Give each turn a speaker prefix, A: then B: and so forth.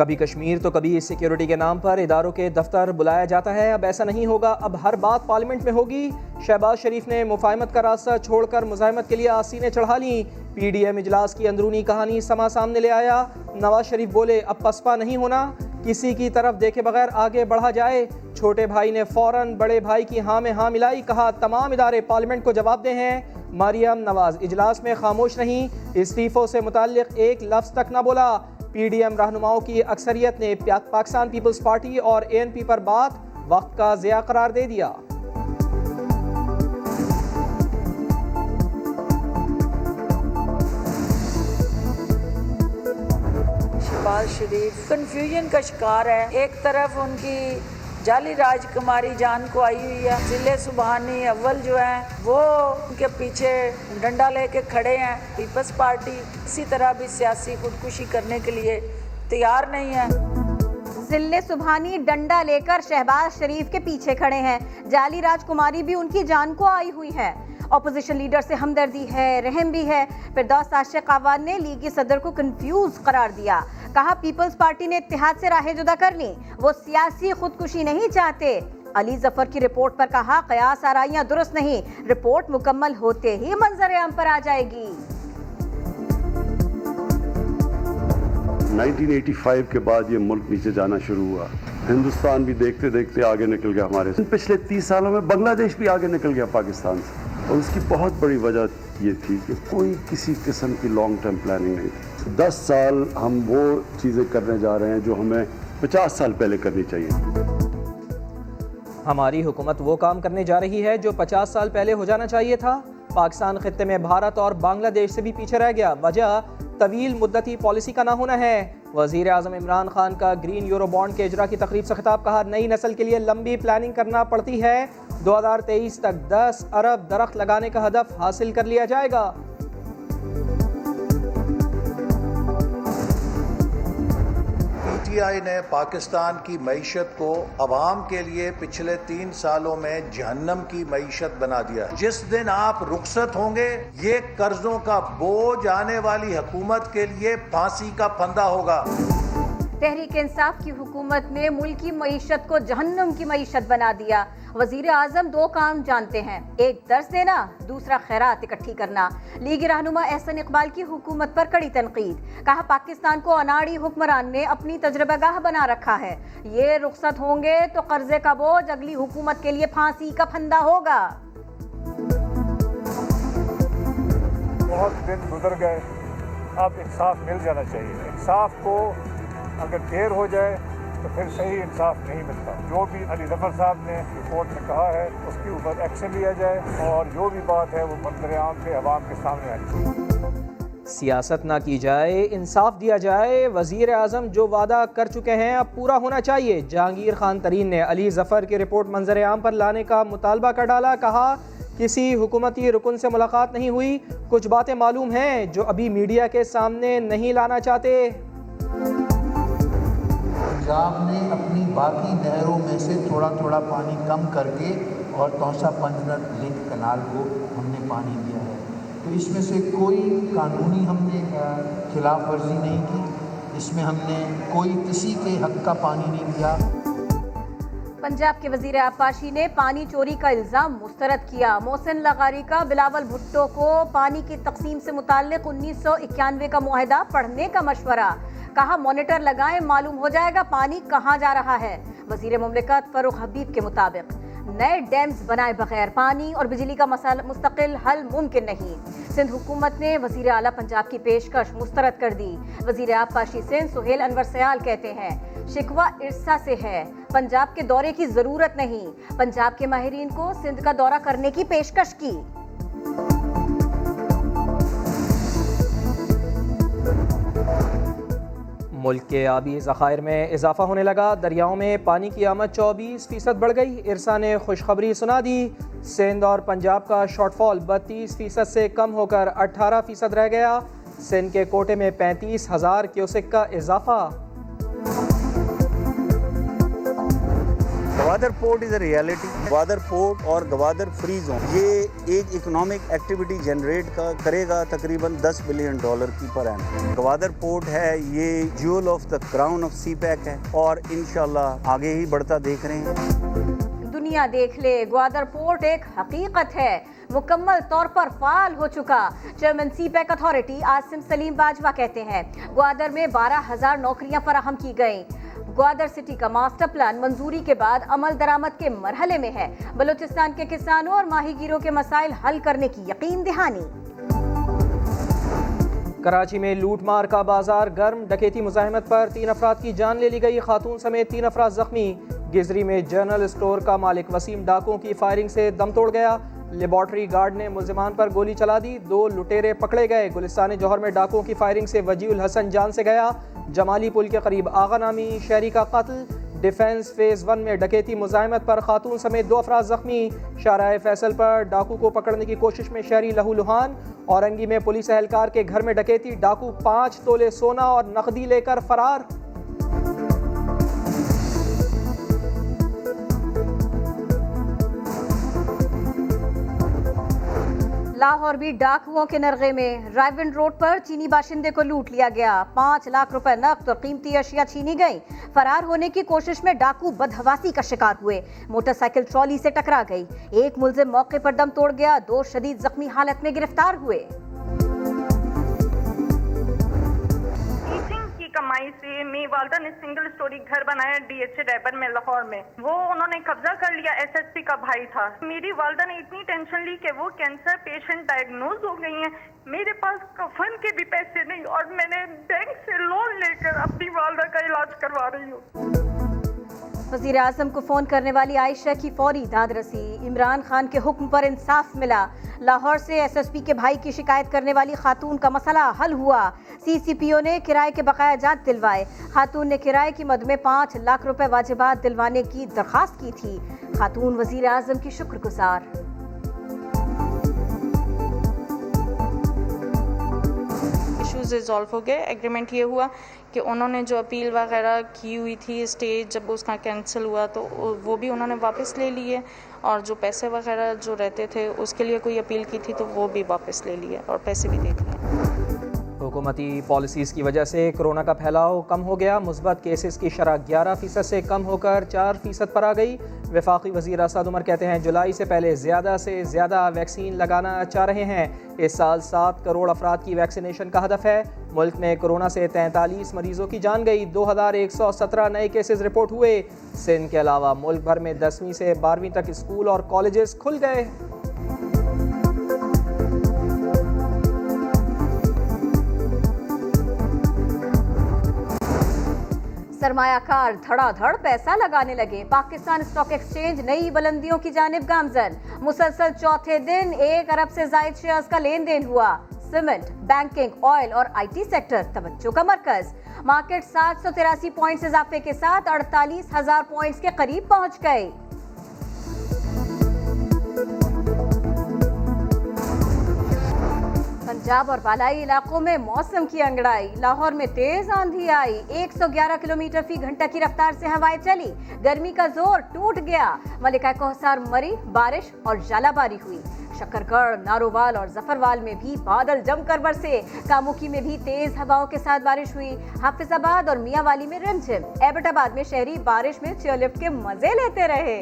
A: कभी कश्मीर तो कभी सिक्योरिटी के नाम पर इदारों के दफ्तर बुलाया जाता है। अब ऐसा नहीं होगा, अब हर बात पार्लियामेंट में होगी। शहबाज शरीफ ने मुफाहमत का रास्ता छोड़कर मुज़ाहमत के लिए आसीनें चढ़ा ली। PDM इजलास की अंदरूनी कहानी समा सामने ले आया। नवाज शरीफ बोले, अब पसपा नहीं होना, किसी की तरफ देखे बगैर आगे बढ़ा जाए। छोटे भाई ने फौरन बड़े भाई की हाँ में हाँ मिलाई, कहा तमाम इदारे पार्लियामेंट को जवाबदेह हैं। मरियम नवाज इजलास में खामोश रहीं, इस्तीफों से मुताल्लिक एक लफ्ज़ तक न बोला। PDM रहनुमाओं की अक्सरियत ने पाकिस्तान पीपल्स पार्टी और ANP पर बात वक्त का ज़िया करार दे दिया।
B: शहबाज शरीफ कंफ्यूजन का शिकार है। एक तरफ उनकी जाली राजकुमारी जान को आई हुई है, जिले सुबहानी अव्वल जो है वो उनके पीछे डंडा लेके खड़े हैं। पीपल्स पार्टी किसी तरह भी सियासी खुदकुशी करने के लिए तैयार नहीं है।
C: जिले सुबहानी डंडा लेकर शहबाज शरीफ के पीछे खड़े हैं। जाली राजकुमारी भी उनकी जान को आई हुई है। ऑपोजिशन लीडर से हमदर्दी है, रहम भी है। फिरदौस आशिक आवान ने लीगी सदर को कंफ्यूज करार दिया। कहा पीपल्स पार्टी ने इत्तेहाद से राहें जुदा कर ली, वो सियासी खुदकुशी नहीं चाहते। अली जफर की रिपोर्ट पर कहा कयास आराइयां दुरुस्त नहीं, रिपोर्ट मुकम्मल होते ही मंजर आम पर आ जाएगी।
D: 1985 के बाद ये मुल्क नीचे जाना शुरू हुआ। हिंदुस्तान भी देखते देखते आगे निकल गया हमारे से। पिछले 30 सालों में बांग्लादेश भी आगे निकल गया पाकिस्तान से, और उसकी बहुत बड़ी वजह ये थी कि कोई किसी किस्म की लॉन्ग टर्म प्लानिंग नहीं थी। 10 साल हम वो चीज़ें करने जा रहे हैं जो हमें 50 साल पहले करनी चाहिए।
A: हमारी हुकूमत वो काम करने जा रही है जो 50 साल पहले हो जाना चाहिए था। पाकिस्तान खित्ते में भारत और बांग्लादेश से भी पीछे रह गया। वजह तवील मुद्दती पॉलिसी का ना होना है। वज़ीर आज़म इमरान खान का ग्रीन यूरो बॉन्ड के इजरा की तकरीब से खिताब, कहा नई नस्ल के लिए लंबी प्लानिंग करना पड़ती है। 2023 तक 10 अरब दरख्त लगाने का हदफ हासिल कर लिया जाएगा।
E: PTI ने पाकिस्तान की मईशत को अवाम के लिए पिछले 3 सालों में जहन्नम की मईशत बना दिया। जिस दिन आप रुखसत होंगे, ये कर्जों का बोझ आने वाली हुकूमत के लिए फांसी का फंदा होगा।
C: तहरीक इंसाफ की हुकूमत ने मुल्क की मईशत को जहन्नुम की मईशत बना दिया। वजीर आजम 2 काम जानते हैं, एक दर्स देना, दूसरा खैरात इकट्ठी करना। लीगी रहनुमा एहसन इकबाल की हुकूमत पर कड़ी तनकीद, कहा पाकिस्तान को अनाड़ी हुक्मरान ने अपनी तजर्बागाह बना रखा है। ये रुखसत होंगे तो कर्जे का बोझ अगली हुकूमत के लिए फांसी का फंदा होगा।
F: बहुत दिन गुजर गए, अब इंसाफ मिल जाना चाहिए। इंसाफ को अगर देर हो जाए तो फिर सही इंसाफ नहीं मिलता। जो भी अली जफर साहब ने रिपोर्ट में कहा है उसके ऊपर एक्शन लिया जाए, और जो भी बात है वो मंजर आम पे अवाम के सामने आनी चाहिए।
A: सियासत ना की जाए, इंसाफ दिया जाए। वज़ीर आज़म जो वादा कर चुके हैं अब पूरा होना चाहिए। जहांगीर खान तरीन ने अली जफर की रिपोर्ट मंजर आम पर लाने का मुतालबा कर डाला। कहा किसी हुकूमती रुकन से मुलाकात नहीं हुई, कुछ बातें मालूम हैं जो अभी मीडिया के सामने नहीं लाना चाहते।
G: पंजाब ने अपनी बाकी नहरों में से थोड़ा थोड़ा पानी कम करके और तौसा पंजनद लिंक कनाल को हमने पानी दिया है। तो इसमें से कोई कानूनी हमने खिलाफ वर्जी नहीं की, इसमें हमने कोई किसी के हक का पानी नहीं दिया।
C: पंजाब के वजीर आबपाशी ने पानी चोरी का इल्ज़ाम मुस्तरद किया। मोहसिन लगारी का बिलावल भुट्टो को पानी की तकसीम से मुताल्लिक 1991 का मुआहदा पढ़ने का मशवरा, कहा मॉनिटर लगाएं, मालूम हो जाएगा पानी कहाँ जा रहा है। वजीर मुमलिकत फरूख हबीब के मुताबिक नए डैम्स बनाए बगैर पानी और बिजली का मसला मुस्तकिल हल मुमकिन नहीं। सिंध हुकूमत ने वजीर आला पंजाब की पेशकश मुस्तरद कर दी। वजीर आबपाशी सिंध सुहेल अनवर सयाल कहते हैं शिकवा इरसा से है, पंजाब के दौरे की जरूरत नहीं। पंजाब के माहिरीन को सिंध का दौरा करने की पेशकश की।
A: मुल्क के आबी ज़खायर में इजाफा होने लगा। दरियाओं में पानी की आमद 24% बढ़ गई। इरसा ने खुशखबरी सुना दी। सिंध और पंजाब का शॉर्टफॉल 32% से कम होकर 18% रह गया। सिंध के कोटे में 35,000 क्यूसेक का इजाफा।
H: Gwadar port is a reality. Gwadar port और ग्वादर फ्री जोन ये एक इकोनॉमिक एक्टिविटी जनरेट करेगा तकरीबन $10 बिलियन की पर एनम। ग्वादर पोर्ट है ये jewel of the crown of CPEC है और इंशाल्लाह आगे ही बढ़ता देख रहे हैं।
C: दुनिया देख ले, ग्वादर पोर्ट एक हकीकत है, मुकम्मल तौर पर फाल हो चुका। Chairman C pack authority Asim Salim Bajwa कहते हैं ग्वादर में 12,000 नौकरियां फराहम की गईं। ग्वादर सिटी का मास्टर प्लान मंजूरी के बाद अमल दरामद के मरहले में है। बलूचिस्तान के किसानों और माहीगीरों के मसाइल हल करने की यकीन दहानी।
A: कराची में लूट मार का बाजार गर्म, डकैती मुजाहिमत पर 3 अफराद की जान ले ली गई, खातून समेत 3 अफराद जख्मी। गिजरी में जनरल स्टोर का मालिक वसीम डाकुओं की फायरिंग से दम तोड़ गया। लेबॉर्ट्री गार्ड ने मुलजिमान पर गोली चला दी, 2 लुटेरे पकड़े गए। गुलिस्तान जौहर में डाकुओं की फायरिंग से वजीउल हसन जान से गया। जमाली पुल के करीब आगा नामी शहरी का कत्ल। डिफेंस फेज 1 में डकैती मुजाहिमत पर खातून समेत 2 अफराद जख्मी। शाहराह फैसल पर डाकू को पकड़ने की कोशिश में शहरी लहूलुहान। औरंगी में पुलिस एहलकार के घर में डकैती, डाकू 5 तोले सोना और नकदी लेकर फरार।
C: लाहौर भी डाकुओं के नरगे में। रायविंड रोड पर चीनी बाशिंदे को लूट लिया गया, 5 लाख रुपए नकद और कीमती अशिया छीनी गई। फरार होने की कोशिश में डाकू बदहवासी का शिकार हुए, मोटरसाइकिल ट्रॉली से टकरा गई। एक मुलजिम मौके पर दम तोड़ गया, 2 शदीद जख्मी हालत में गिरफ्तार हुए।
I: कमाई से मेरी वालदा ने सिंगल स्टोरी घर बनाया DHA डैबर में लाहौर में। वो उन्होंने कब्जा कर लिया, SSP का भाई था। मेरी वालदा ने इतनी टेंशन ली कि वो कैंसर पेशेंट डायग्नोज हो गई हैं। मेरे पास कफन के भी पैसे नहीं और मैंने बैंक से लोन लेकर अपनी वालदा का इलाज करवा रही हूँ।
C: वज़ीर आज़म को फ़ोन करने वाली आयशा की फौरी दाद रसी, इमरान खान के हुक्म पर इंसाफ मिला। लाहौर से SSP के भाई की शिकायत करने वाली खातून का मसला हल हुआ। CCPO ने किराए के बकाया जात दिलवाए। खातून ने किराए की मद में 5 लाख रुपए वाजिबात दिलवाने की दरखास्त की थी। खातून वज़ीर आज़म की शुक्रगुजार।
J: इश्यूज़ रिजॉल्व हो गए। एग्रीमेंट ये हुआ कि उन्होंने जो अपील वगैरह की हुई थी स्टेज जब उसका कैंसिल हुआ तो वो भी उन्होंने वापस ले लिए और जो पैसे वगैरह जो रहते थे उसके लिए कोई अपील की थी तो वो भी वापस ले लिए और पैसे भी दे दिए।
A: हुकूमती पॉलिसीज़ की वजह से कोरोना का फैलाव कम हो गया। मुस्बत केसेस की शरह 11% से कम होकर 4% पर आ गई। वफाकी वज़ीर असद उमर कहते हैं जुलाई से पहले ज़्यादा से ज़्यादा वैक्सीन लगाना चाह रहे हैं। इस साल 7 करोड़ अफराद की वैक्सीनेशन का हदफ है। मुल्क में कोरोना से 43 मरीजों की जान गई, 2117 नए केसेस रिपोर्ट हुए। सिंध के अलावा मुल्क भर में 10वीं से 12वीं तक स्कूल और कॉलेजेस खुल गए।
C: सरमायाकार धड़ाधड़ पैसा लगाने लगे। पाकिस्तान स्टॉक एक्सचेंज नई बुलंदियों की जानिब गामजन। मुसलसल चौथे दिन 1 अरब से जायद शेयर्स का लेन देन हुआ। सीमेंट, बैंकिंग, ऑयल और IT सेक्टर तवज्जो का मरकज। मार्केट 783 पॉइंट्स इजाफे के साथ 48,000 पॉइंट्स के करीब पहुंच गए। पंजाब और बालाई इलाकों में मौसम की अंगड़ाई। लाहौर में तेज आंधी आई, 111 किलोमीटर फी घंटा की रफ्तार से हवाएं चली। गर्मी का जोर टूट गया। मलिका कोहसार मरी, बारिश और जालाबारी हुई। शकरगढ़, नारोवाल और जफरवाल में भी बादल जमकर बरसे। कामुकी में भी तेज हवाओं के साथ बारिश हुई। हाफिजाबाद और मियांवाली में रिमझिम। एबटाबाद में शहरी बारिश में चेयरलिफ्ट के मजे लेते रहे।